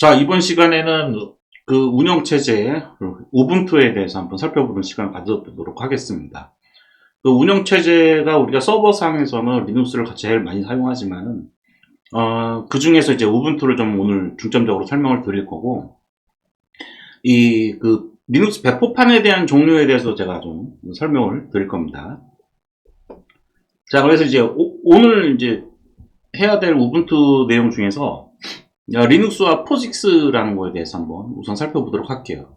자, 이번 시간에는 그 운영체제, 우분투에 대해서 한번 살펴보는 시간을 가져보도록 하겠습니다. 그 운영체제가 우리가 서버상에서는 리눅스를 제일 많이 사용하지만은, 그 중에서 이제 우분투를 좀 오늘 중점적으로 설명을 드릴 거고, 리눅스 배포판에 대한 종류에 대해서 제가 좀 설명을 드릴 겁니다. 자, 그래서 이제 오늘 이제 해야 될 우분투 내용 중에서 리눅스와 포직스라는 거에 대해서 한번 우선 살펴보도록 할게요.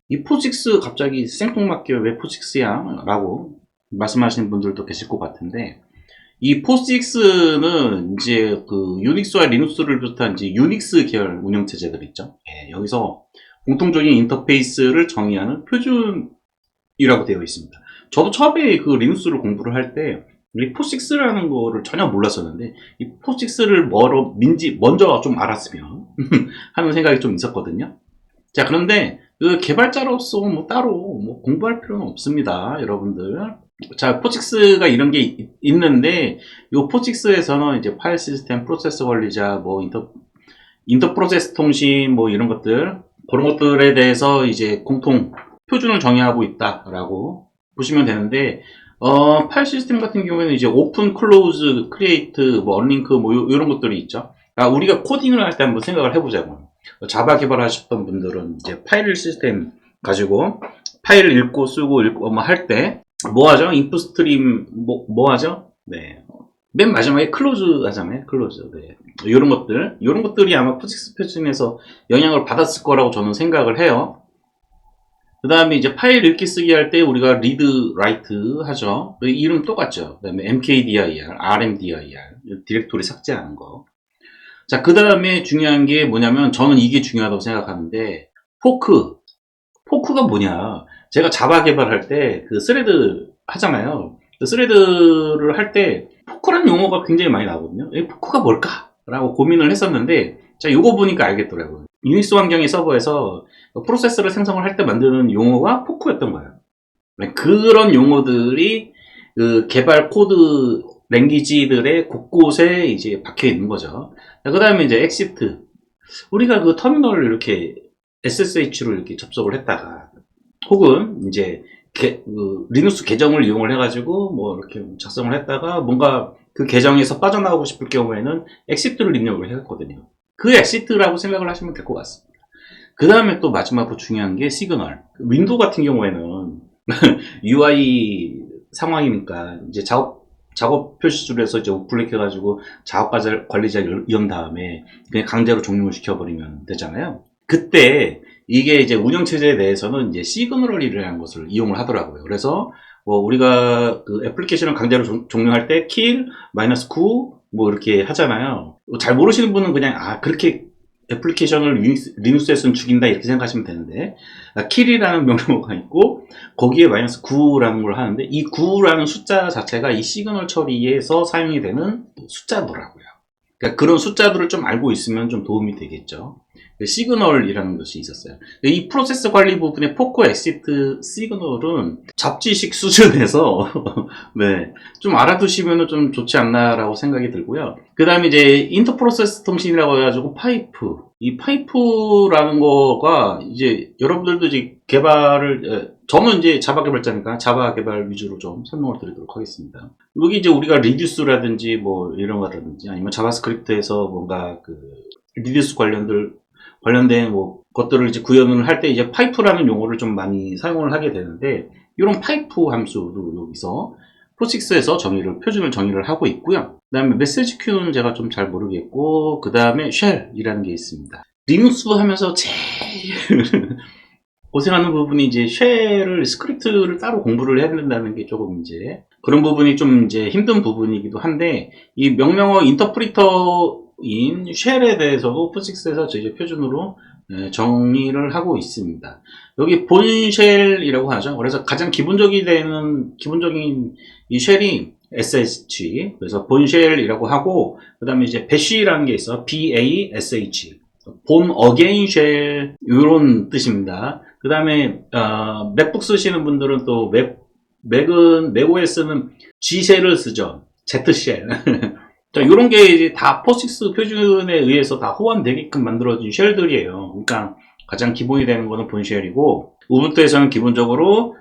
이 포직스 갑자기 생뚱맞게 왜 포직스야? 라고 말씀하시는 분들도 계실 것 같은데, 이 포직스는 이제 그 유닉스와 리눅스를 비롯한 이제 유닉스 계열 운영체제들 있죠. 예, 여기서 공통적인 인터페이스를 정의하는 표준이라고 되어 있습니다. 저도 처음에 그 리눅스를 공부를 할 때, 이 포식스라는 거를 전혀 몰랐었는데, 이 포식스를 민지 먼저 좀 알았으면 하는 생각이 좀 있었거든요. 자, 그런데 그 개발자로서 뭐 따로 뭐 공부할 필요는 없습니다, 여러분들. 자, 포식스가 이런 게 있는데, 이 포식스에서는 이제 파일 시스템, 프로세서 관리자, 뭐 인터 프로세스 통신, 뭐 이런 것들, 그런 것들에 대해서 이제 공통 표준을 정의하고 있다라고 보시면 되는데, 파일 시스템 같은 경우에는 이제 오픈, 클로즈, 크리에이트, 뭐 언링크, 뭐 이런 것들이 있죠. 우리가 코딩을 할 때 한번 생각을 해보자고. 자바 개발하셨던 분들은 이제 파일 시스템 가지고 파일을 읽고 쓰고 읽고 뭐 할 때 뭐 하죠? 인풋 스트림 뭐 하죠? 네. 맨 마지막에 클로즈 하잖아요. 클로즈. 네. 이런 것들이 아마 포직스 표준에서 영향을 받았을 거라고 저는 생각을 해요. 그 다음에 이제 파일 읽기 쓰기 할 때 우리가 read, write 하죠. 이름 똑같죠. 그 다음에 mkdir, rmdir, 디렉토리 삭제하는 거. 자, 그 다음에 중요한 게 뭐냐면 저는 이게 중요하다고 생각하는데 포크가 뭐냐. 제가 자바 개발할 때 그 스레드 하잖아요. 그 스레드를 할 때 포크라는 용어가 굉장히 많이 나오거든요. 이 포크가 뭘까? 라고 고민을 했었는데 자, 요거 보니까 알겠더라고요. 유닉스 환경의 서버에서 프로세서를 생성을 할 때 만드는 용어가 포크였던 거예요. 그런 용어들이 그 개발 코드 랭귀지들의 곳곳에 이제 박혀 있는 거죠. 그 다음에 이제 엑시트. 우리가 그 터미널을 이렇게 SSH로 이렇게 접속을 했다가 혹은 이제 리눅스 계정을 이용을 해가지고 뭐 이렇게 작성을 했다가 뭔가 그 계정에서 빠져나오고 싶을 경우에는 엑시트를 입력을 했거든요. 그 엑시트라고 생각을 하시면 될 것 같습니다. 그 다음에 또 마지막으로 중요한 게 시그널. 윈도우 같은 경우에는 UI 상황이니까 이제 작업 표시줄에서 이제 우클릭해가지고 작업 관리자 연 다음에 그냥 강제로 종료를 시켜버리면 되잖아요. 그때 이게 이제 운영체제에 대해서는 이제 시그널이라는 것을 이용을 하더라고요. 그래서 뭐 우리가 그 애플리케이션을 강제로 종료할 때 kill, -9 뭐 이렇게 하잖아요. 잘 모르시는 분은 그냥 그렇게 애플리케이션을 리눅스에서는 죽인다 이렇게 생각하시면 되는데 kill이라는 명령어가 있고 거기에 -9라는 걸 하는데 이 9라는 숫자 자체가 이 시그널 처리에서 사용이 되는 숫자더라고요. 그러니까 그런 숫자들을 좀 알고 있으면 좀 도움이 되겠죠. 시그널이라는 것이 있었어요. 이 프로세스 관리 부분의 포커 엑시트 시그널은 잡지식 수준에서 네, 좀 알아두시면 좀 좋지 않나라고 생각이 들고요. 그 다음에 이제 인터 프로세스 통신이라고 해가지고 파이프. 이 파이프라는 거가 이제 여러분들도 이제 저는 이제 자바 개발자니까 자바 개발 위주로 좀 설명을 드리도록 하겠습니다. 여기 이제 우리가 리듀스라든지 뭐 이런 거라든지 아니면 자바스크립트에서 뭔가 그 리듀스 관련된 뭐 것들을 이제 구현을 할 때 이제 파이프라는 용어를 좀 많이 사용을 하게 되는데 이런 파이프 함수도 여기서 포식스에서 표준을 정의를 하고 있고요. 그 다음에 메시지 큐는 제가 좀 잘 모르겠고 그 다음에 쉘이라는 게 있습니다. 리눅스 하면서 제일 고생하는 부분이 이제 쉘을 스크립트를 따로 공부를 해야 된다는 게 조금 이제 그런 부분이 좀 이제 힘든 부분이기도 한데 이 명령어 인터프리터인 쉘에 대해서도 포식스에서 이제 표준으로 정의를 하고 있습니다. 여기 본쉘이라고 하죠. 그래서 가장 기본적인 이 쉘이 SH 그래서 본쉘이라고 하고 그 다음에 이제 BASH라는 게 있어. BASH 본 어게인 쉘 이런 뜻입니다. 그 다음에 맥북 쓰시는 분들은 또 맥OS는 G쉘을 쓰죠. Z쉘 자, 요런 게 이제 다 포식스 표준에 의해서 다 호환되게끔 만들어진 쉘들이에요. 그러니까 가장 기본이 되는 거는 본쉘이고, 우분투에서는 기본적으로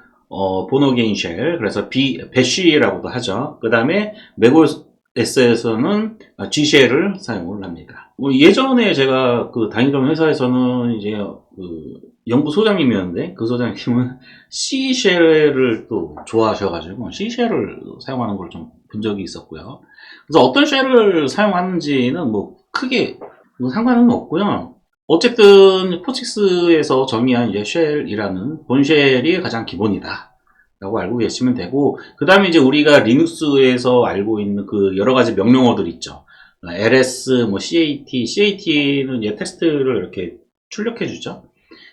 보노게인 쉘, 그래서 배쉬라고도 하죠. 그 다음에 맥OS에서는 G쉘을 사용을 합니다. 예전에 제가 그 다니던 회사에서는 이제 그 연구 소장님이었는데, 그 소장님은 C쉘을 또 좋아하셔가지고 C쉘을 사용하는 걸 좀 본 적이 있었고요. 그래서 어떤 쉘을 사용하는지는 뭐 크게 뭐 상관은 없고요. 어쨌든 포식스에서 정의한 이제 쉘이라는 본쉘이 가장 기본이다 라고 알고 계시면 되고, 그 다음에 이제 우리가 리눅스에서 알고 있는 그 여러 가지 명령어들 있죠. ls, 뭐 cat는 이제 텍스트를 이렇게 출력해 주죠.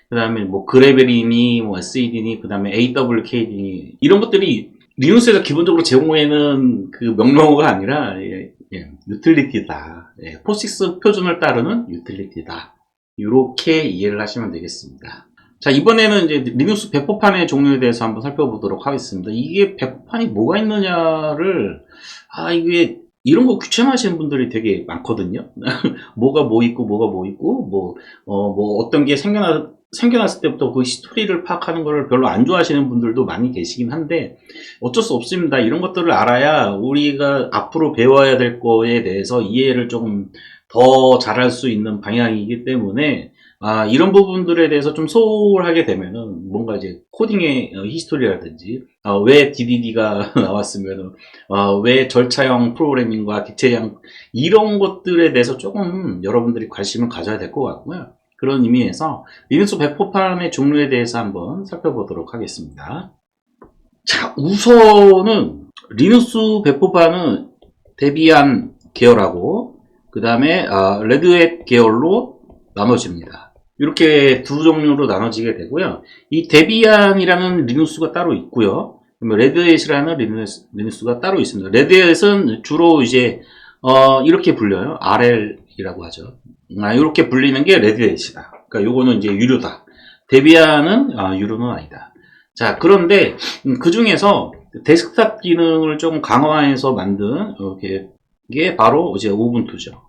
그 다음에 뭐 그래벨이니 뭐 sed니, 그 다음에 awk니, 이런 것들이 리눅스에서 기본적으로 제공하는 그 명령어가 아니라 유틸리티다. 포식스 표준을 따르는 유틸리티다. 이렇게 이해를 하시면 되겠습니다. 자, 이번에는 이제 리눅스 배포판의 종류에 대해서 한번 살펴보도록 하겠습니다. 이게 배포판이 뭐가 있느냐를, 이게 이런 거 귀찮아하시는 분들이 되게 많거든요. 뭐가 뭐 있고 뭐 어떤 게 생겨났을 때부터 그 히스토리를 파악하는 걸 별로 안 좋아하시는 분들도 많이 계시긴 한데, 어쩔 수 없습니다. 이런 것들을 알아야 우리가 앞으로 배워야 될 거에 대해서 이해를 조금 더 잘할 수 있는 방향이기 때문에, 이런 부분들에 대해서 좀 소홀하게 되면은 뭔가 이제 코딩의 히스토리라든지, 왜 DDD가 나왔으면은, 왜 절차형 프로그래밍과 객체형 이런 것들에 대해서 조금 여러분들이 관심을 가져야 될 것 같고요. 그런 의미에서 리눅스 배포판의 종류에 대해서 한번 살펴보도록 하겠습니다. 자, 우선은 리눅스 배포판은 데비안 계열하고 그 다음에 레드햇 계열로 나눠집니다. 이렇게 두 종류로 나눠지게 되고요. 이 데비안이라는 리눅스가 따로 있고요. 레드햇이라는 리눅스가 따로 있습니다. 레드햇은 주로 이제 이렇게 불려요. RL이라고 하죠. 이렇게 불리는 게 레드햇이다. 그러니까 요거는 이제 유료다. 데비안은 유료는 아니다. 자, 그런데 그 중에서 데스크탑 기능을 조금 강화해서 만든 이게 바로 이제 우분투죠.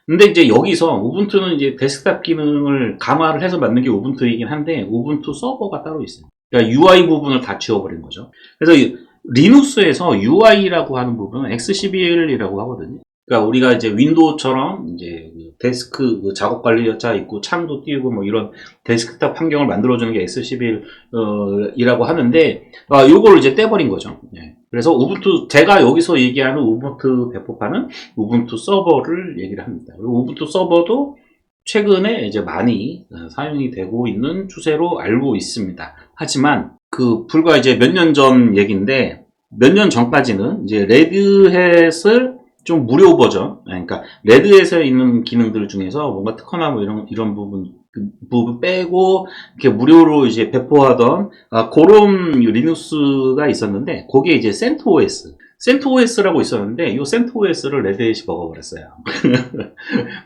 근데 이제 여기서 우분투는 이제 데스크탑 기능을 강화를 해서 만든 게 우분투이긴 한데, 우분투 서버가 따로 있어요. 그러니까 UI 부분을 다 지워버린 거죠. 그래서 리눅스에서 UI라고 하는 부분은 X11이라고 하거든요. 그러니까 우리가 이제 윈도우처럼 이제 데스크 작업 관리자 있고 창도 띄우고 뭐 이런 데스크탑 환경을 만들어주는 게 X11이라고 하는데, 요거를 이제 떼버린 거죠. 그래서 우분투, 제가 여기서 얘기하는 우분투 배포판은 우분투 서버를 얘기를 합니다. 그리고 우분투 서버도 최근에 이제 많이 사용이 되고 있는 추세로 알고 있습니다. 하지만 불과 이제 몇 년 전 얘기인데, 몇 년 전까지는 이제 레드햇을 좀 무료 버전, 그러니까 레드햇에 있는 기능들 중에서 뭔가 특허나 뭐 이런 부분 빼고 이렇게 무료로 이제 배포하던 그런 리눅스가 있었는데, 거기에 이제 CentOS라고 있었는데, 이 CentOS를 레드햇이 먹어버렸어요.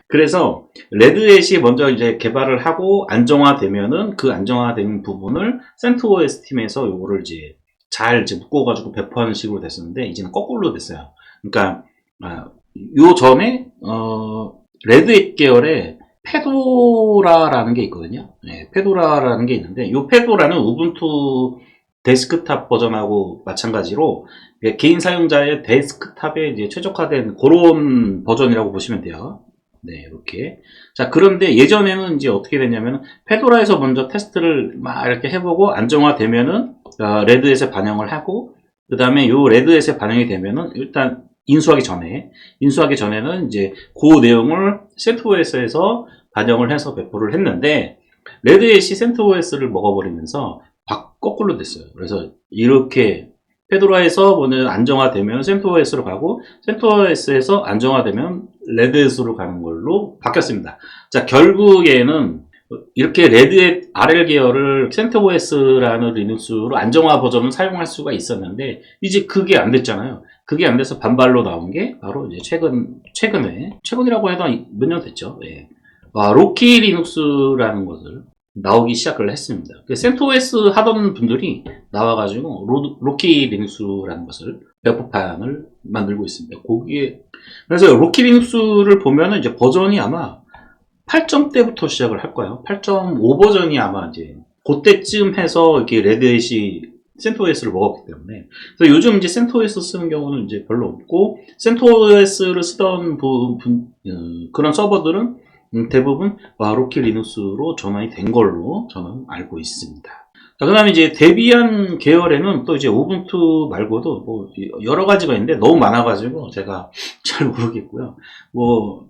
그래서 레드햇이 먼저 이제 개발을 하고 안정화되면은 그 안정화된 부분을 CentOS 팀에서 요거를 이제 잘 이제 묶어가지고 배포하는 식으로 됐었는데, 이제는 거꾸로 됐어요. 그러니까 요 전에 레드햇 계열의 페도라라는 게 있거든요. 페도라라는 게 있는데, 요 페도라는 우분투 데스크탑 버전하고 마찬가지로 개인 사용자의 데스크탑에 이제 최적화된 그런 버전이라고 보시면 돼요. 네, 이렇게. 자, 그런데 예전에는 이제 어떻게 됐냐면, 페도라에서 먼저 테스트를 막 이렇게 해보고 안정화되면은 레드햇에 반영을 하고, 그 다음에 요 레드햇에 반영이 되면은 일단 인수하기 전에는 이제 그 내용을 CentOS에서 반영을 해서 배포를 했는데, 레드햇이 CentOS를 먹어버리면서 거꾸로 됐어요. 그래서 이렇게 페도라에서 먼저 안정화되면 CentOS로 가고, CentOS에서 안정화되면 레드햇으로 가는 걸로 바뀌었습니다. 자, 결국에는 이렇게 레드햇 RL 계열을 CentOS라는 리눅스로 안정화 버전을 사용할 수가 있었는데, 이제 그게 안 됐잖아요. 그게 안 돼서 반발로 나온 게 바로 이제 최근이라고 해도 몇 년 됐죠. 로키 리눅스라는 것을 나오기 시작을 했습니다. CentOS 하던 분들이 나와가지고 로키 리눅스라는 것을 배포판을 만들고 있습니다. 거기에 그래서 로키 리눅스를 보면은 이제 버전이 아마 8점대부터 시작을 할 거예요. 8.5 버전이 아마 이제 그때쯤 해서 이렇게 레드햇이 CentOS를 먹었기 때문에. 그래서 요즘 이제 CentOS 쓰는 경우는 이제 별로 없고, CentOS를 쓰던 그런 서버들은 대부분 로키 리눅스로 전환이 된 걸로 저는 알고 있습니다. 자, 그 다음에 이제 데비안 계열에는 또 이제 우분투 말고도 뭐 여러 가지가 있는데 너무 많아가지고 제가 잘 모르겠고요. 뭐,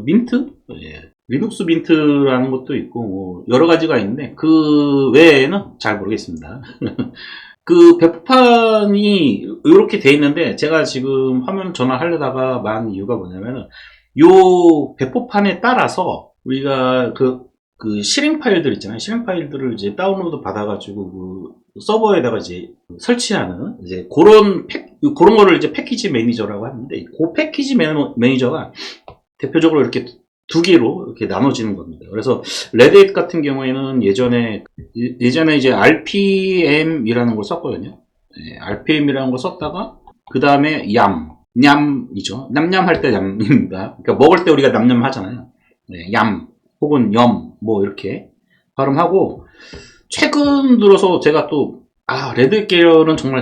민트? 예. 리눅스 민트라는 것도 있고, 뭐 여러 가지가 있는데 그 외에는 잘 모르겠습니다. 그 배포판이 이렇게 돼 있는데 제가 지금 화면 전환하려다가 만 이유가 뭐냐면은 요 배포판에 따라서 우리가 그 실행 파일들 있잖아요. 실행 파일들을 이제 다운로드 받아가지고 그 서버에다가 이제 설치하는 이제 그런 거를 이제 패키지 매니저라고 하는데 그 패키지 매니저가 대표적으로 이렇게 두 개로 이렇게 나눠지는 겁니다. 그래서 레드햇 같은 경우에는 예전에 이제 RPM이라는 걸 썼거든요. 네, RPM이라는 걸 썼다가 그 다음에 냠이죠. 냠냠 할 때 냠입니다. 그러니까 먹을 때 우리가 냠냠 하잖아요. 네, 얌 혹은 염 뭐 이렇게 발음하고 최근 들어서 제가 또 레드햇 계열은 정말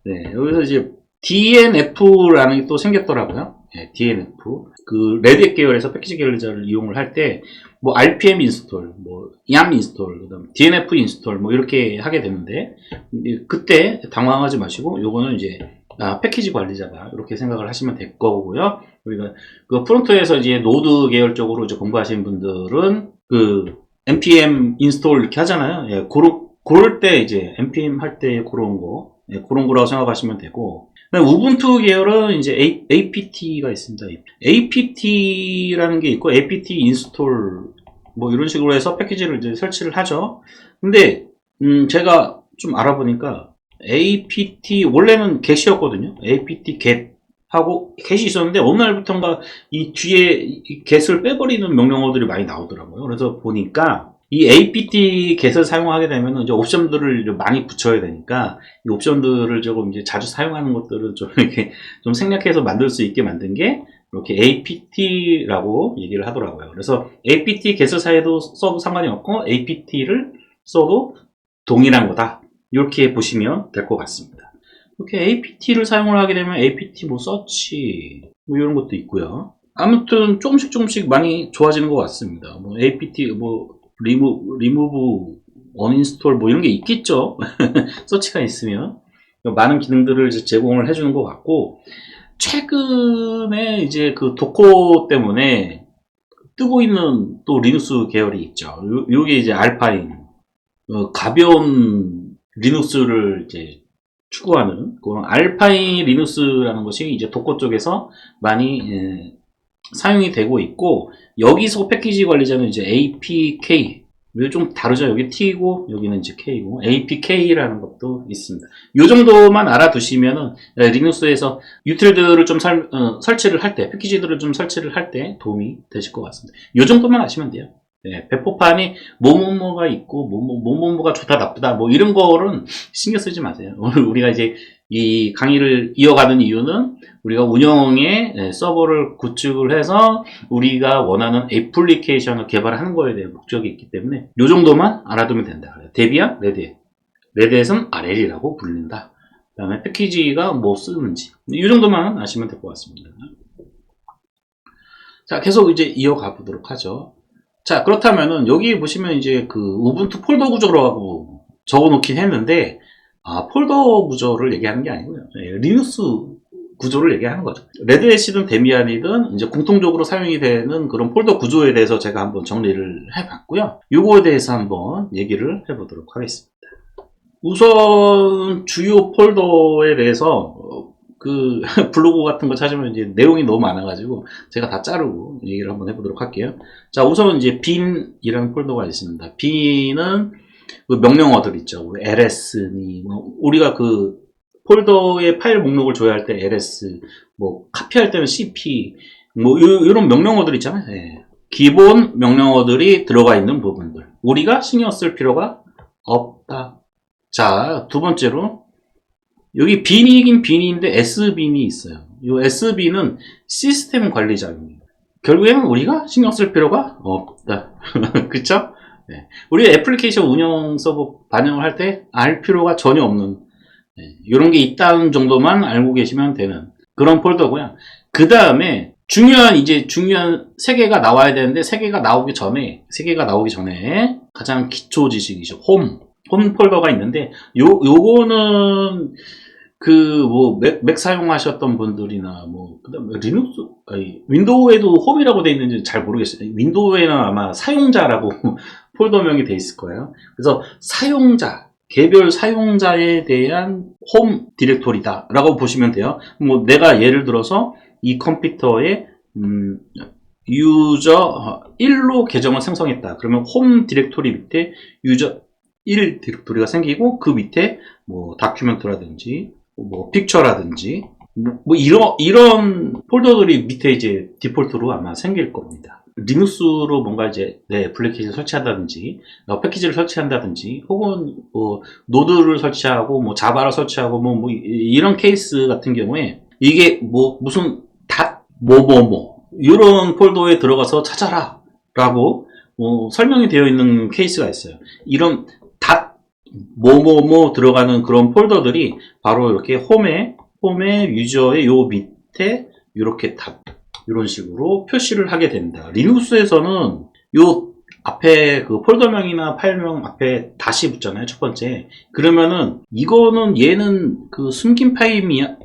네, 여기서 이제 DNF라는 게 또 생겼더라고요. 네, DNF. 그 레드햇 계열에서 패키지 관리자를 이용을 할 때 뭐 RPM 인스톨, 뭐 YAM 인스톨, 그다음 DNF 인스톨 뭐 이렇게 하게 되는데 그때 당황하지 마시고 요거는 이제 패키지 관리자다 이렇게 생각을 하시면 될 거고요. 우리가 그 프론트에서 이제 노드 계열 쪽으로 이제 공부하시는 분들은 그 npm 인스톨 이렇게 하잖아요. 예, 그럴 때 이제 npm 할 때 그런 거라고 생각하시면 되고. 우분투 계열은 이제 apt가 있습니다. apt라는 게 있고 apt 인스톨 뭐 이런 식으로 해서 패키지를 이제 설치를 하죠. 근데 제가 좀 알아보니까 apt 원래는 get이었거든요. apt get 하고 get이 있었는데 어느 날부터인가 이 뒤에 이 get을 빼버리는 명령어들이 많이 나오더라고요. 그래서 보니까 이 apt get을 사용하게 되면 이제 옵션들을 많이 붙여야 되니까 이 옵션들을 조금 이제 자주 사용하는 것들을 좀 이렇게 좀 생략해서 만들 수 있게 만든 게 이렇게 apt라고 얘기를 하더라고요. 그래서 apt get을 써도 상관이 없고 apt를 써도 동일한 거다. 이렇게 보시면 될 것 같습니다. 이렇게 apt를 사용을 하게 되면 apt 뭐 서치 뭐 이런 것도 있고요. 아무튼 조금씩 많이 좋아지는 것 같습니다. 뭐 apt 뭐 리무브, 언인스톨 뭐 이런 게 있겠죠. 서치가 있으면 많은 기능들을 이제 제공을 해주는 것 같고 최근에 이제 그 도커 때문에 뜨고 있는 또 리눅스 계열이 있죠. 요게 이제 알파인 가벼운 리눅스를 이제 추구하는 그런 알파인 리눅스라는 것이 이제 도커 쪽에서 많이 사용이 되고 있고 여기서 패키지 관리자는 이제 APK 좀 다르죠. 여기 T고 여기는 이제 K고 APK라는 것도 있습니다. 이 정도만 알아두시면은 리눅스에서 유틸들을 좀 설치를 할 때 패키지들을 좀 설치를 할 때 도움이 되실 것 같습니다. 이 정도만 아시면 돼요. 네, 배포판이 뭐뭐뭐가 있고 뭐뭐뭐가 좋다 나쁘다 뭐 이런 거는 신경 쓰지 마세요. 우리가 이제 이 강의를 이어가는 이유는 우리가 운영에 서버를 구축을 해서 우리가 원하는 애플리케이션을 개발하는 거에 대한 목적이 있기 때문에 이 정도만 알아두면 된다. 데비안, 레드햇. 레드햇은 RL이라고 불린다. 그 다음에 패키지가 뭐 쓰는지 이 정도만 아시면 될 것 같습니다. 자, 계속 이제 이어가 보도록 하죠. 자, 그렇다면은 여기 보시면 이제 그 우분투 폴더 구조라고 적어 놓긴 했는데 폴더 구조를 얘기하는 게 아니고요. 리눅스 구조를 얘기하는 거죠. 레드햇이든 데비안이든 이제 공통적으로 사용이 되는 그런 폴더 구조에 대해서 제가 한번 정리를 해봤고요. 요거에 대해서 한번 얘기를 해보도록 하겠습니다. 우선 주요 폴더에 대해서 그 블로그 같은 거 찾으면 이제 내용이 너무 많아가지고 제가 다 자르고 얘기를 한번 해보도록 할게요. 자, 우선 이제 bin이라는 폴더가 있습니다. bin은 그 명령어들 있죠. ls, 우리가 그 폴더의 파일 목록을 조회할 때 ls, 뭐 카피할 때는 cp, 뭐 이런 명령어들 있잖아요. 예. 기본 명령어들이 들어가 있는 부분들. 우리가 신경 쓸 필요가 없다. 자, 두 번째로 여기 빈이긴 빈인데 SB인이 있어요. 이 SB는 시스템 관리자입니다. 결국에는 우리가 신경 쓸 필요가 없다. 그쵸? 네. 우리가 애플리케이션 운영 서버 반영을 할 때 알 필요가 전혀 없는 이런 게 있다는 정도만 알고 계시면 되는 그런 폴더고요. 그 다음에 중요한 3개가 나와야 되는데 3개가 나오기 전에 가장 기초 지식이죠. 홈 폴더가 있는데 요거는 맥 사용하셨던 분들이나 그다음에 리눅스 윈도우에도 홈이라고 돼 있는지 잘 모르겠어요. 윈도우에는 아마 사용자라고 폴더명이 돼 있을 거예요. 그래서 개별 사용자에 대한 홈 디렉토리다 라고 보시면 돼요. 내가 예를 들어서 이 컴퓨터에 유저 1로 계정을 생성했다. 그러면 홈 디렉토리 밑에 유저 1 디렉토리가 생기고 그 밑에 다큐멘트라든지 픽처라든지 이런 폴더들이 밑에 이제 디폴트로 아마 생길 겁니다. 리눅스로 뭔가 이제 내 애플리케이션 설치한다든지 패키지를 설치한다든지 혹은 노드를 설치하고 자바를 설치하고 이런 케이스 같은 경우에 이게 무슨 이런 폴더에 들어가서 찾아라 라고 설명이 되어 있는 케이스가 있어요. 이런 들어가는 그런 폴더들이 바로 이렇게 홈의 유저의 요 밑에 이렇게 이런 식으로 표시를 하게 됩니다. 리눅스에서는 요 앞에 그 폴더명이나 파일명 앞에 다시 붙잖아요. 첫 번째. 그러면은 얘는 그 숨긴 파일이야.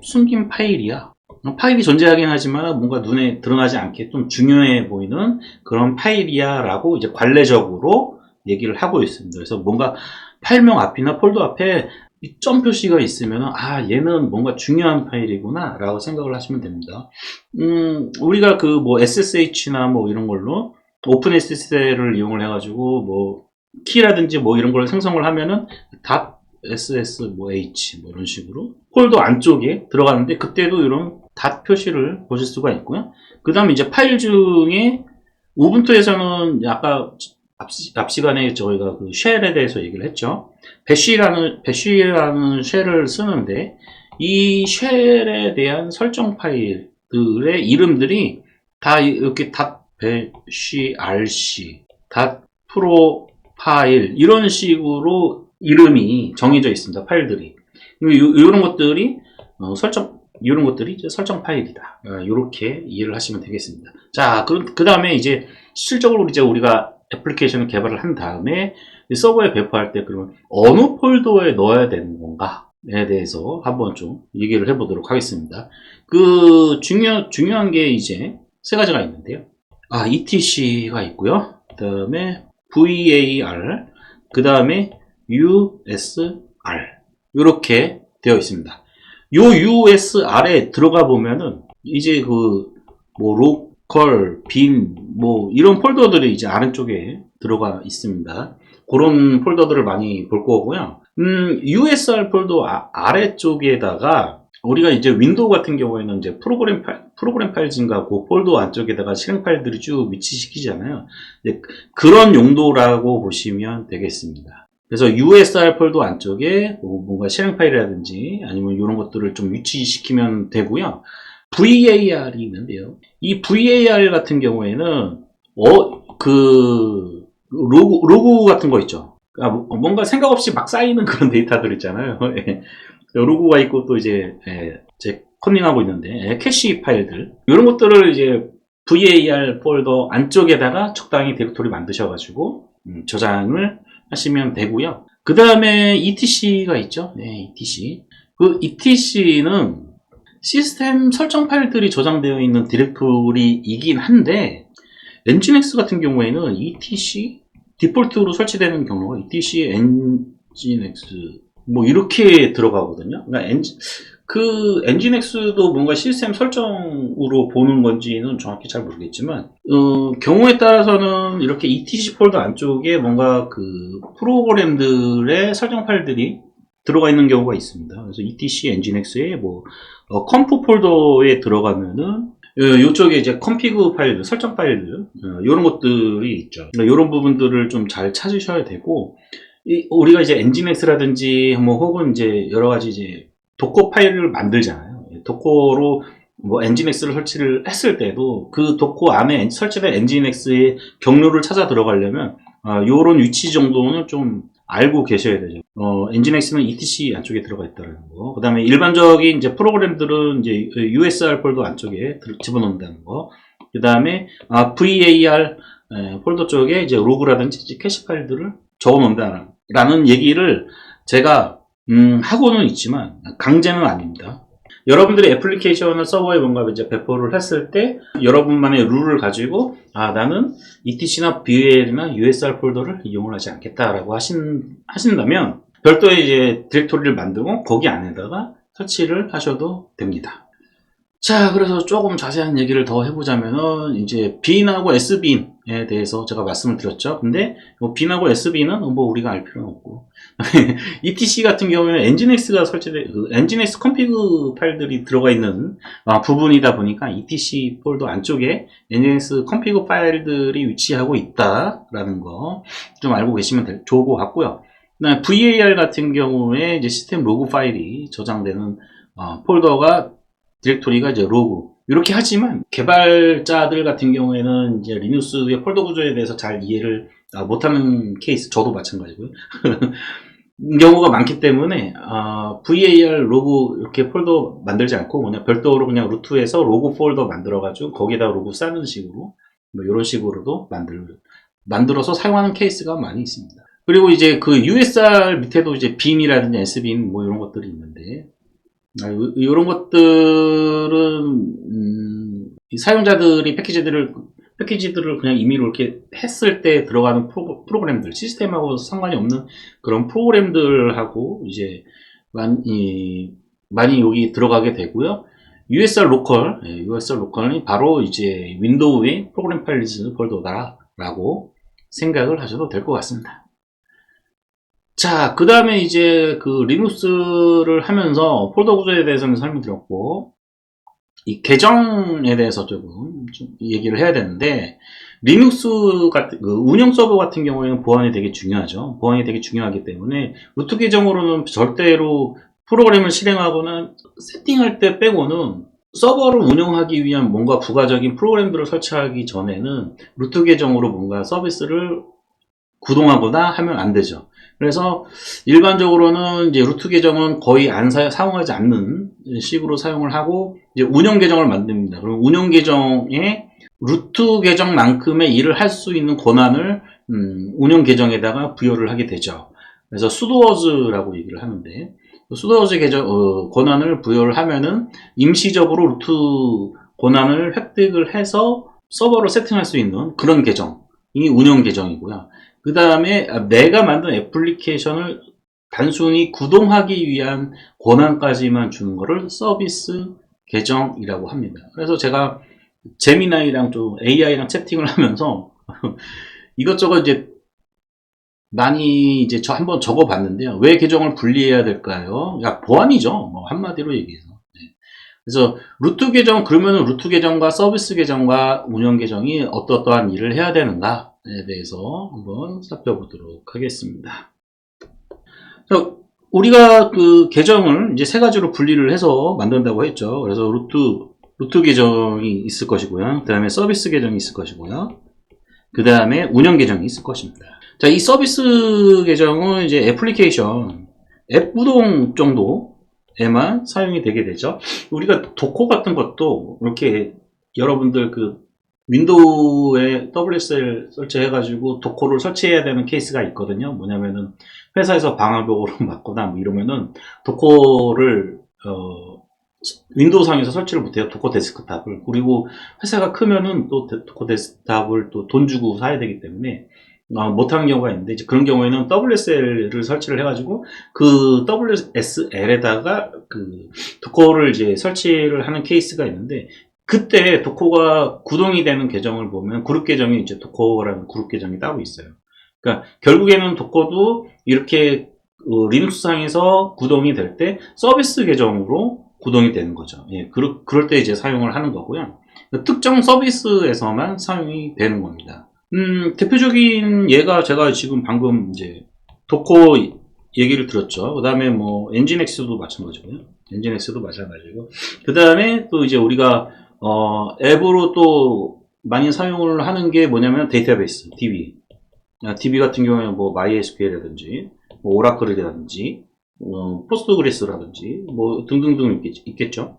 파일이 존재하긴 하지만 뭔가 눈에 드러나지 않게 좀 중요해 보이는 그런 파일이야 라고 이제 관례적으로 얘기를 하고 있습니다. 그래서 뭔가 파일명 앞이나 폴더 앞에 이 점 표시가 있으면 얘는 뭔가 중요한 파일이구나 라고 생각을 하시면 됩니다. 우리가 SSH나 이런 걸로 오픈 SSL을 이용을 해가지고 키라든지 이런 걸 생성을 하면은 .ss h 이런 식으로 폴더 안쪽에 들어가는데 그때도 이런 표시를 보실 수가 있고요. 그 다음에 이제 파일 중에 우분투에서는 아까 앞 시간에 저희가 그 쉘에 대해서 얘기를 했죠. 배쉬라는 쉘을 쓰는데 이 쉘에 대한 설정 파일들의 이름들이 다 이렇게 배쉬 rc 프로파일 이런 식으로 이름이 정해져 있습니다. 파일들이 이런 것들이 설정 파일이다. 이렇게 이해를 하시면 되겠습니다. 자, 그 다음에 이제 실질적으로 우리가 애플리케이션을 개발을 한 다음에 서버에 배포할 때 그러면 어느 폴더에 넣어야 되는 건가에 대해서 한번 좀 얘기를 해보도록 하겠습니다. 중요한 게 이제 세 가지가 있는데요. ETC가 있고요. 그 다음에 VAR, 그 다음에 USR 이렇게 되어 있습니다. 요 USR에 들어가 보면은 이제 로컬, 빈, 이런 폴더들이 이제 아래쪽에 들어가 있습니다. 그런 폴더들을 많이 볼 거고요. USR 폴더 아래쪽에다가 우리가 이제 윈도우 같은 경우에는 이제 프로그램 파일 증가 그 폴더 안쪽에다가 실행 파일들이 쭉 위치시키잖아요. 그런 용도라고 보시면 되겠습니다. 그래서 USR 폴더 안쪽에 뭔가 실행 파일이라든지 아니면 이런 것들을 좀 위치시키면 되고요. VAR이 있는데요. 이 VAR 같은 경우에는 로그 같은 거 있죠. 뭔가 생각 없이 막 쌓이는 그런 데이터들 있잖아요. 로그가 있고 또 이제 컨닝하고 있는데 캐시 파일들 이런 것들을 이제 VAR 폴더 안쪽에다가 적당히 디렉토리 만드셔가지고 저장을 하시면 되고요. 그 다음에 ETC가 있죠. ETC. 그 ETC는 시스템 설정 파일들이 저장되어 있는 디렉토리이긴 한데 엔진엑스 같은 경우에는 ETC 디폴트로 설치되는 경우가 ETC 엔진엑스 이렇게 들어가거든요. 그러니까 엔진엑스도 뭔가 시스템 설정으로 보는 건지는 정확히 잘 모르겠지만 경우에 따라서는 이렇게 ETC 폴더 안쪽에 뭔가 프로그램들의 설정 파일들이 들어가 있는 경우가 있습니다. 그래서 ETC 엔진엑스에 컴프 폴더에 들어가면은 요쪽에 이제 config 파일들, 설정 파일들, 이런 것들이 있죠. 이런 부분들을 좀 잘 찾으셔야 되고, 우리가 이제 엔진엑스라든지 뭐 혹은 이제 여러 가지 이제 도커 파일을 만들잖아요. 도커로 뭐 엔진엑스를 설치를 했을 때도 그 도커 안에 설치된 엔진엑스의 경로를 찾아 들어가려면 요런 위치 정도는 좀 알고 계셔야 되죠. 엔진엑스는 etc 안쪽에 들어가 있다는 거. 그 다음에 일반적인 이제 프로그램들은 이제 USR 폴더 안쪽에 집어넣는다는 거. 그 다음에 VAR 폴더 쪽에 이제 로그라든지 캐시 파일들을 적어 놓는다라는 얘기를 제가 하고는 있지만 강제는 아닙니다. 여러분들이 애플리케이션을 서버에 뭔가 이제 배포를 했을 때 여러분만의 룰을 가지고 나는 etc나 val이나 usr 폴더를 이용을 하지 않겠다라고 하신다면 별도의 이제 디렉토리를 만들고 거기 안에다가 설치를 하셔도 됩니다. 자, 그래서 조금 자세한 얘기를 더 해보자면은, 이제, 빈하고 S빈에 대해서 제가 말씀을 드렸죠. 근데, 빈하고 S빈은 뭐 우리가 알 필요는 없고. ETC 같은 경우에는 엔진엑스가 엔진엑스 config 파일들이 들어가 있는 부분이다 보니까 ETC 폴더 안쪽에 엔진엑스 config 파일들이 위치하고 있다라는 거 좀 알고 계시면 좋을 것 같고요. VAR 같은 경우에 이제 시스템 로그 파일이 저장되는 폴더가 디렉토리가 이제 로그 이렇게 하지만 개발자들 같은 경우에는 이제 리눅스의 폴더 구조에 대해서 잘 이해를 못하는 케이스, 저도 마찬가지고요. 경우가 많기 때문에 VAR 로그 이렇게 폴더 만들지 않고 그냥 별도로 그냥 루트에서 로그 폴더 만들어가지고 거기다 로그 싸는 식으로 뭐 이런 식으로도 만들어서 사용하는 케이스가 많이 있습니다. 그리고 이제 그 USR 밑에도 이제 빈이라든지 S빈 뭐 이런 것들이 있는데. 이런 것들은 사용자들이 패키지들을 그냥 임의로 이렇게 했을 때 들어가는 프로그램들, 시스템하고 상관이 없는 그런 프로그램들하고 이제 많이 여기 들어가게 되고요. USR 로컬이 바로 이제 윈도우의 프로그램 파일 리스트 폴더다라고 생각을 하셔도 될 것 같습니다. 자, 그 다음에 이제 그 리눅스를 하면서 폴더 구조에 대해서는 설명드렸고, 이 계정에 대해서 조금 좀 얘기를 해야 되는데, 리눅스 같은, 운영 서버 같은 경우에는 보안이 되게 중요하죠. 보안이 되게 중요하기 때문에, 루트 계정으로는 절대로 프로그램을 실행하거나 세팅할 때 빼고는 서버를 운영하기 위한 뭔가 부가적인 프로그램들을 설치하기 전에는 루트 계정으로 뭔가 서비스를 구동하거나 하면 안 되죠. 그래서 일반적으로는 이제 루트 계정은 거의 사용하지 않는 식으로 사용을 하고 이제 운영 계정을 만듭니다. 그럼 운영 계정에 루트 계정만큼의 일을 할 수 있는 권한을 운영 계정에다가 부여를 하게 되죠. 그래서 sudoers라고 얘기를 하는데 sudoers 계정 권한을 부여를 하면은 임시적으로 루트 권한을 획득을 해서 서버로 세팅할 수 있는 그런 계정이 운영 계정이고요. 그 다음에 내가 만든 애플리케이션을 단순히 구동하기 위한 권한까지만 주는 거를 서비스 계정이라고 합니다. 그래서 제가 제미나이랑 좀 AI랑 채팅을 하면서 이것저것 이제 많이 이제 한번 적어 봤는데요. 왜 계정을 분리해야 될까요? 보안이죠. 뭐 한마디로 얘기해서. 그래서 루트 계정, 그러면 루트 계정과 서비스 계정과 운영 계정이 어떠한 일을 해야 되는가에 대해서 한번 살펴보도록 하겠습니다. 우리가 그 계정을 이제 세 가지로 분리를 해서 만든다고 했죠. 그래서 루트 계정이 있을 것이고요. 그 다음에 서비스 계정이 있을 것이고요. 그 다음에 운영 계정이 있을 것입니다. 자, 이 서비스 계정은 이제 애플리케이션, 앱 구동 정도에만 사용이 되게 되죠. 우리가 도커 같은 것도 이렇게 여러분들 그 윈도우에 WSL 설치해가지고 도커를 설치해야 되는 케이스가 있거든요. 뭐냐면은 회사에서 방화벽으로 맞거나 뭐 이러면은 도커를 윈도우 상에서 설치를 못해요. 도커 데스크탑을. 그리고 회사가 크면은 또 도커 데스크탑을 또 돈 주고 사야 되기 때문에 못하는 경우가 있는데, 이제 그런 경우에는 WSL을 설치를 해가지고 그 WSL에다가 그 도커를 이제 설치를 하는 케이스가 있는데, 그때 도커가 구동이 되는 계정을 보면 그룹 계정이 이제 도커라는 그룹 계정이 따로 있어요. 그러니까 결국에는 도커도 이렇게 리눅스 상에서 구동이 될 때 서비스 계정으로 구동이 되는 거죠. 예, 그럴 때 이제 사용을 하는 거고요. 특정 서비스에서만 사용이 되는 겁니다. 대표적인 예가 제가 지금 방금 이제 도커 얘기를 들었죠. 그 다음에 뭐 엔진엑스도 마찬가지고요. 엔진엑스도 마찬가지고. 그 다음에 또 이제 우리가 앱으로 또 많이 사용을 하는 게 뭐냐면 데이터베이스, DB. DB 같은 경우에는 뭐 MySQL이라든지, 뭐 오라클이라든지, 포스트그레스라든지, 뭐 등등등 있겠죠.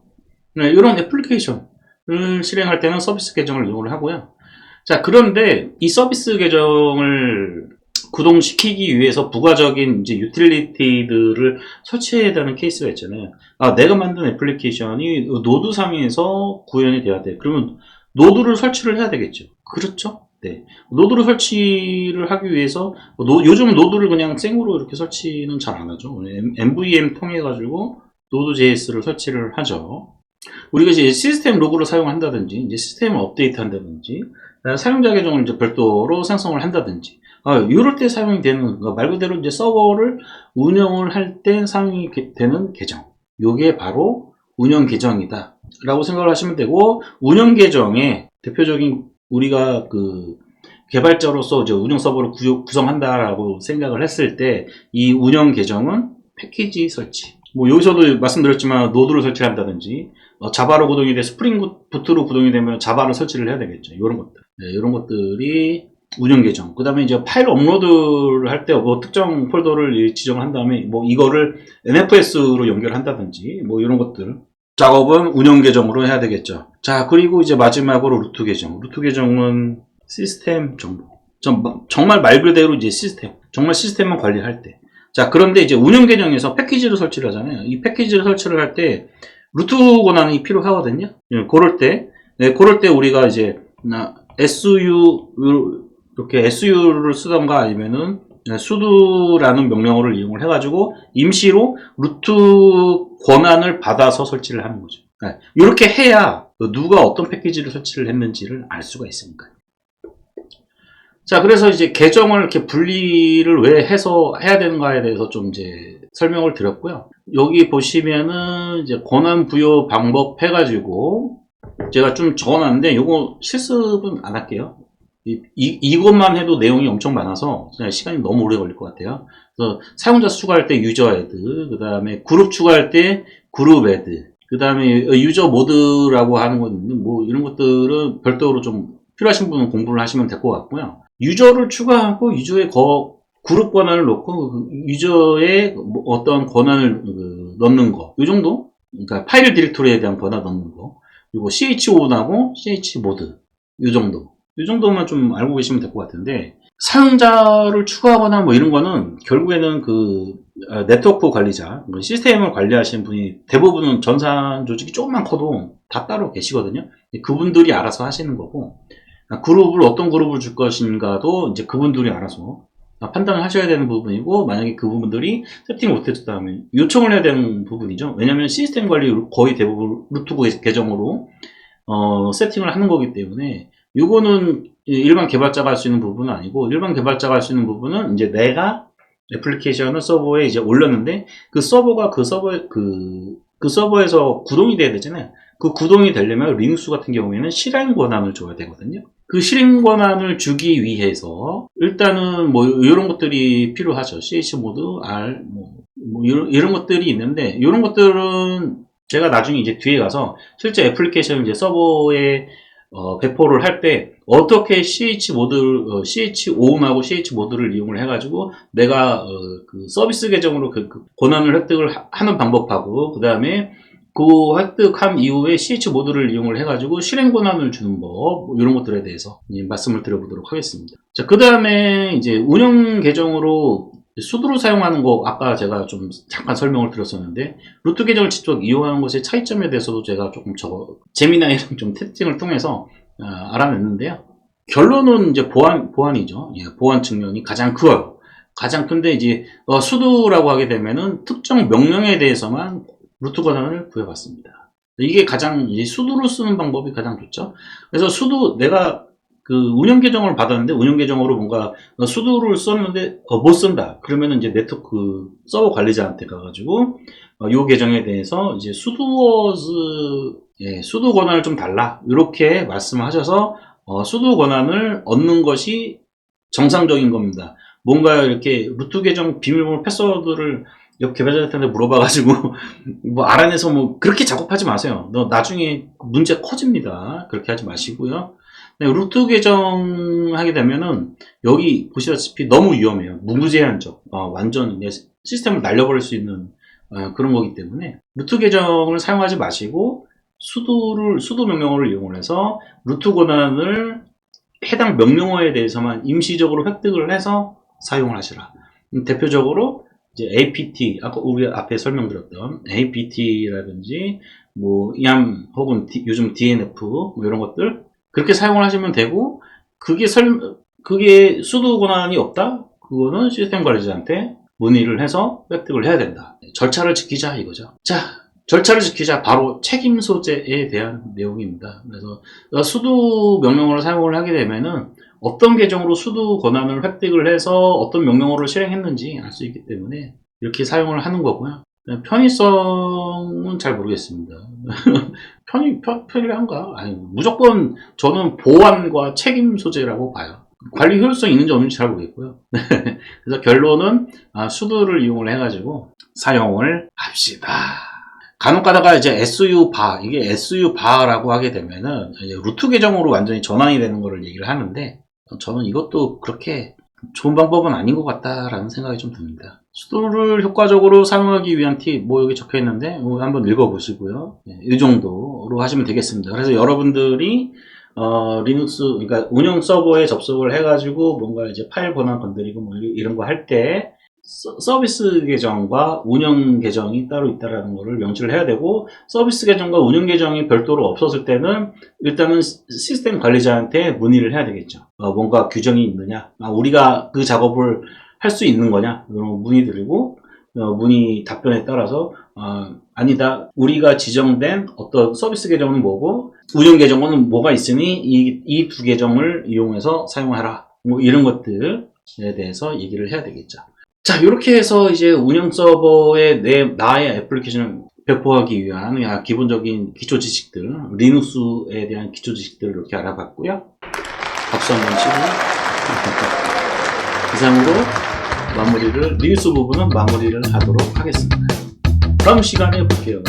네, 이런 애플리케이션을 실행할 때는 서비스 계정을 이용을 하고요. 자, 그런데 이 서비스 계정을 구동시키기 위해서 부가적인 이제 유틸리티들을 설치해야 되는 케이스가 있잖아요. 내가 만든 애플리케이션이 노드 상에서 구현이 돼야 돼. 그러면 노드를 설치를 해야 되겠죠. 그렇죠? 네. 노드를 설치를 하기 위해서 요즘 노드를 그냥 생으로 이렇게 설치는 잘 안 하죠. MVM 통해 가지고 노드.js를 설치를 하죠. 우리가 이제 시스템 로그를 사용한다든지, 이제 시스템을 업데이트 한다든지, 사용자 계정을 이제 별도로 생성을 한다든지, 이럴 때 사용이 되는, 말 그대로 이제 서버를 운영을 할 때 사용이 되는 계정. 요게 바로 운영 계정이다. 라고 생각을 하시면 되고, 운영 계정의 대표적인 우리가 그 개발자로서 이제 운영 서버를 구성한다라고 생각을 했을 때, 이 운영 계정은 패키지 설치. 뭐 여기서도 말씀드렸지만 노드를 설치한다든지 자바로 구동이 돼 스프링부트로 구동이 되면 자바를 설치를 해야 되겠죠. 이런 것들, 네, 이런 것들이 운영 계정. 그 다음에 이제 파일 업로드를 할 때 뭐 특정 폴더를 지정을 한 다음에 뭐 이거를 NFS로 연결한다든지 뭐 이런 것들 작업은 운영 계정으로 해야 되겠죠. 자, 그리고 이제 마지막으로 루트 계정. 루트 계정은 시스템 정보. 정말 말 그대로 이제 시스템. 정말 시스템만 관리할 때. 자, 그런데 이제 운영 계정에서 패키지를 설치를 하잖아요. 이 패키지를 설치를 할 때 루트 권한이 필요하거든요. 그럴 때 우리가 이제 이렇게 su를 쓰던가 아니면은 sudo라는 명령어를 이용을 해가지고 임시로 루트 권한을 받아서 설치를 하는 거죠. 이렇게 해야 누가 어떤 패키지를 설치를 했는지를 알 수가 있으니까요. 자, 그래서 이제 계정을 이렇게 분리를 왜 해서 해야 되는가에 대해서 좀 이제 설명을 드렸고요. 여기 보시면은 이제 권한 부여 방법 해가지고 제가 좀 적어놨는데 요거 실습은 안 할게요. 이것만 해도 내용이 엄청 많아서 시간이 너무 오래 걸릴 것 같아요. 그래서 사용자 추가할 때 유저 애드, 그 다음에 그룹 추가할 때 그룹 애드, 그 다음에 유저 모드라고 하는 건 뭐 이런 것들은 별도로 좀 필요하신 분은 공부를 하시면 될 것 같고요. 유저를 추가하고 유저의 그룹 권한을 넣고 유저의 어떤 권한을 넣는 거, 이 정도. 그러니까 파일 디렉토리에 대한 권한 넣는 거, 그리고 chon하고 ch모드, 이 정도. 이 정도만 좀 알고 계시면 될 것 같은데, 사용자를 추가하거나 뭐 이런 거는 결국에는 그 네트워크 관리자, 시스템을 관리하시는 분이 대부분은 전산 조직이 조금만 커도 다 따로 계시거든요. 그분들이 알아서 하시는 거고, 그룹을 어떤 그룹을 줄 것인가도 이제 그분들이 알아서 판단을 하셔야 되는 부분이고, 만약에 그 부분들이 세팅을 못해줬다면 요청을 해야 되는 부분이죠. 왜냐하면 시스템 관리 거의 대부분 루트 계정으로 세팅을 하는 거기 때문에 요거는 일반 개발자가 할 수 있는 부분은 아니고, 일반 개발자가 할 수 있는 부분은 이제 내가 애플리케이션을 서버에 이제 올렸는데 그 서버가 그 서버에서 구동이 돼야 되잖아요. 그 구동이 되려면 리눅스 같은 경우에는 실행 권한을 줘야 되거든요. 그 실행 권한을 주기 위해서 일단은 뭐 이런 것들이 필요하죠. ch모드, R 뭐 이런 것들이 있는데, 이런 것들은 제가 나중에 이제 뒤에 가서 실제 애플리케이션 이제 서버에 배포를 할 때 어떻게 chon하고 ch모드를 이용을 해가지고 내가 그 서비스 계정으로 그 권한을 획득을 하는 방법하고, 그 다음에 그 획득한 이후에 ch모드를 이용을 해가지고 실행 권한을 주는 법, 이런 것들에 대해서 말씀을 드려보도록 하겠습니다. 자, 그 다음에 이제 운영 계정으로 수두로 사용하는 거, 아까 제가 좀 잠깐 설명을 드렸었는데, 루트 계정을 직접 이용하는 것의 차이점에 대해서도 제가 조금 재미나게 좀 테스팅을 통해서 알아냈는데요. 결론은 이제 보안이죠. 예, 보안 측면이 가장 커요. 가장 큰데 이제 수두라고 하게 되면은 특정 명령에 대해서만 루트 권한을 부여받습니다. 이게 가장 이제 수두로 쓰는 방법이 가장 좋죠. 그래서 수두, 내가 그 운영 계정을 받았는데 운영 계정으로 뭔가 수두를 썼는데 못 쓴다. 그러면은 이제 네트워크 서버 관리자한테 가가지고 이 계정에 대해서 이제 수두워즈 예, 수도 권한을 좀 달라. 이렇게 말씀하셔서 수도 권한을 얻는 것이 정상적인 겁니다. 뭔가 이렇게 루트 계정 비밀번호 패스워드를 옆 개발자한테 물어봐가지고 뭐 알아내서 뭐 그렇게 작업하지 마세요. 너 나중에 문제 커집니다. 그렇게 하지 마시고요. 네, 루트 계정 하게 되면은 여기 보시다시피 너무 위험해요. 무제한적, 완전 시스템을 날려버릴 수 있는 그런 거기 때문에 루트 계정을 사용하지 마시고 수도 명령어를 이용해서 루트 권한을 해당 명령어에 대해서만 임시적으로 획득을 해서 사용을 하시라. 대표적으로 이제 apt, 아까 우리 앞에 설명드렸던 apt라든지 뭐 yam 혹은 요즘 dnf 뭐 이런 것들 그렇게 사용을 하시면 되고, 그게 수도 권한이 없다? 그거는 시스템 관리자한테 문의를 해서 획득을 해야 된다. 절차를 지키자 이거죠. 자, 절차를 지키자, 바로 책임 소재에 대한 내용입니다. 그래서 수도 명령어를 사용을 하게 되면은 어떤 계정으로 수도 권한을 획득을 해서 어떤 명령어를 실행했는지 알 수 있기 때문에 이렇게 사용을 하는 거고요. 편의성은 잘 모르겠습니다. 편리한가? 아니, 무조건 저는 보완과 책임 소재라고 봐요. 관리 효율성 있는지 없는지 잘 모르겠고요. 그래서 결론은 수도를 이용을 해가지고 사용을 합시다. 간혹 가다가 이제 이게 SU바라고 하게 되면은 이제 루트 계정으로 완전히 전환이 되는 거를 얘기를 하는데, 저는 이것도 그렇게 좋은 방법은 아닌 것 같다라는 생각이 좀 듭니다. 수도를 효과적으로 사용하기 위한 팁, 뭐 여기 적혀 있는데 한번 읽어보시고요. 이 정도로 하시면 되겠습니다. 그래서 여러분들이 리눅스, 그러니까 운영 서버에 접속을 해가지고 뭔가 이제 파일 권한 건드리고 뭐 이런 거 할 때 서비스 계정과 운영 계정이 따로 있다라는 것을 명시를 해야 되고, 서비스 계정과 운영 계정이 별도로 없었을 때는 일단은 시스템 관리자한테 문의를 해야 되겠죠. 뭔가 규정이 있느냐, 우리가 그 작업을 할 수 있는 거냐, 문의 드리고 문의 답변에 따라서 아니다, 우리가 지정된 어떤 서비스 계정은 뭐고 운영 계정은 뭐가 있으니 이 두 계정을 이용해서 사용하라, 뭐 이런 것들에 대해서 얘기를 해야 되겠죠. 자, 이렇게 해서 이제 운영 서버에 나의 애플리케이션을 배포하기 위한 기본적인 기초 지식들, 리눅스에 대한 기초 지식들을 이렇게 알아봤고요. 박수 한번 치고 이상으로 리눅스 부분은 마무리를 하도록 하겠습니다. 다음 시간에 볼게요.